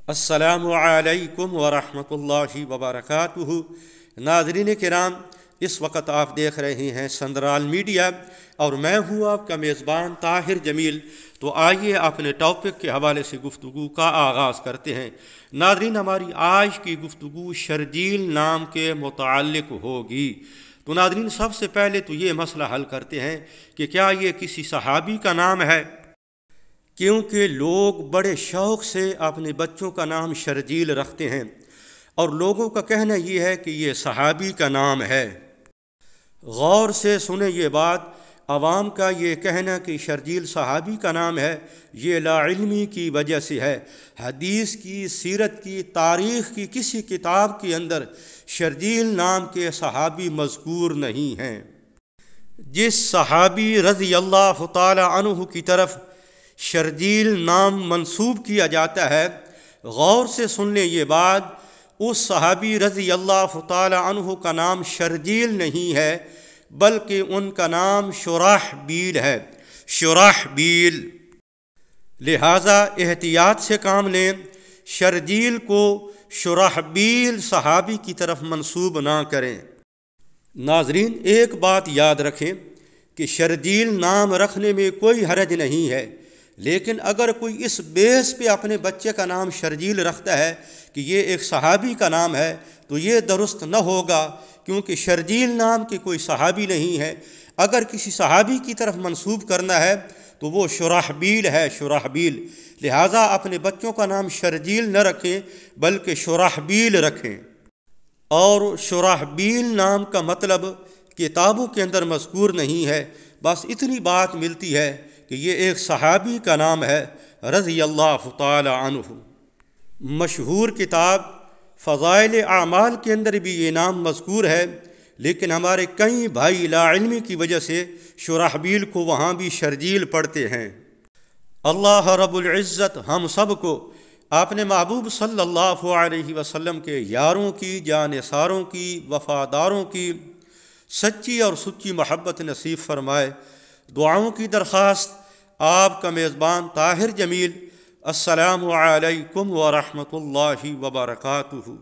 السلام علیکم ورحمۃ اللہ وبرکاتہ۔ ناظرین کرام، اس وقت آپ دیکھ رہے ہیں سندرال میڈیا اور میں ہوں آپ کا میزبان طاہر جمیل۔ تو آئیے اپنے ٹاپک کے حوالے سے گفتگو کا آغاز کرتے ہیں۔ ناظرین، ہماری آج کی گفتگو شرجیل نام کے متعلق ہوگی۔ تو ناظرین، سب سے پہلے تو یہ مسئلہ حل کرتے ہیں کہ کیا یہ کسی صحابی کا نام ہے، کیونکہ لوگ بڑے شوق سے اپنے بچوں کا نام شرجیل رکھتے ہیں اور لوگوں کا کہنا یہ ہے کہ یہ صحابی کا نام ہے۔ غور سے سنیں یہ بات، عوام کا یہ کہنا کہ شرجیل صحابی کا نام ہے یہ لا علمی کی وجہ سے ہے۔ حدیث کی، سیرت کی، تاریخ کی کسی کتاب کے اندر شرجیل نام کے صحابی مذکور نہیں ہیں۔ جس صحابی رضی اللہ تعالی عنہ کی طرف شرجیل نام منسوب کیا جاتا ہے، غور سے سن لیں یہ بات، اس صحابی رضی اللہ تعالی عنہ کا نام شرجیل نہیں ہے بلکہ ان کا نام شرحبیل ہے، شرحبیل۔ لہٰذا احتیاط سے کام لیں، شرجیل کو شرحبیل صحابی کی طرف منسوب نہ کریں۔ ناظرین، ایک بات یاد رکھیں کہ شرجیل نام رکھنے میں کوئی حرج نہیں ہے، لیکن اگر کوئی اس بیس پہ اپنے بچے کا نام شرجیل رکھتا ہے کہ یہ ایک صحابی کا نام ہے تو یہ درست نہ ہوگا، کیونکہ شرجیل نام کی کوئی صحابی نہیں ہے۔ اگر کسی صحابی کی طرف منسوب کرنا ہے تو وہ شرحبیل ہے، شرحبیل۔ لہٰذا اپنے بچوں کا نام شرجیل نہ رکھیں بلکہ شرحبیل رکھیں۔ اور شرحبیل نام کا مطلب کتابوں کے اندر مذکور نہیں ہے، بس اتنی بات ملتی ہے کہ یہ ایک صحابی کا نام ہے رضی اللہ تعالی عنہ۔ مشہور کتاب فضائل اعمال کے اندر بھی یہ نام مذکور ہے، لیکن ہمارے کئی بھائی لا علمی کی وجہ سے شرحبیل کو وہاں بھی شرجیل پڑھتے ہیں۔ اللہ رب العزت ہم سب کو اپنے محبوب صلی اللہ علیہ وسلم کے یاروں کی، جانثاروں کی، وفاداروں کی سچی اور سچی محبت نصیب فرمائے۔ دعاؤں کی درخواست، آپ کا میزبان طاہر جمیل۔ السلام علیکم ورحمۃ اللہ وبرکاتہ۔